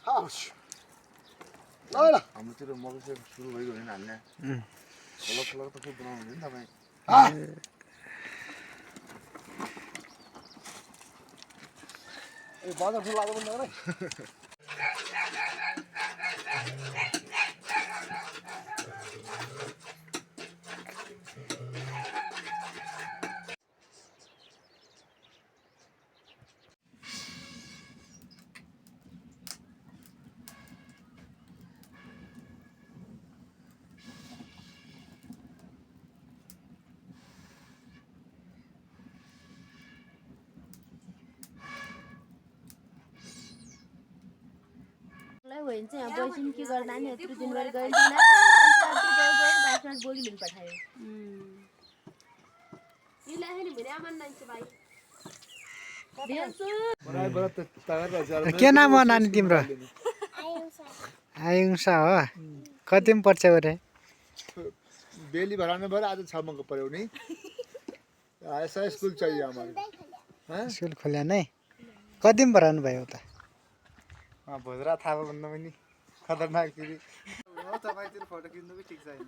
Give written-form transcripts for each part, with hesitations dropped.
हस् ल ल हाम्रोतिर मकै सुरु भइगयो भने हाल्ने कलर कलर त खूब बनाउनु हुन्छ नि तपाईँ ए बजार फुल लाग्नु पर्दैन होइन चाहिँ यहाँ बैसिन के गर्दा नि यत्रो दिनभरि गइदिन बासमा बोगी लिनु पठायो के नाम हो नानी तिम्रो आयुषा हो कतिमा पढ्छ अरे बेली भराने भएर आज 6 मको पर्यो नि ऐसा स्कूल चाहिए हमारे स्कुल खोल्या नै कतिमा पढाउनु भयो त भोजरा थाहा भन्दा पनि खतरनाक फेरि तपाईँतिर फोटो खिच्नु पनि ठिक छैन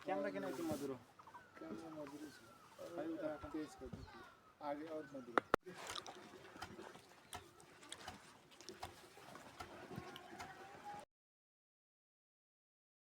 क्यामेरा किन यति मधुरो आगे और मधुरो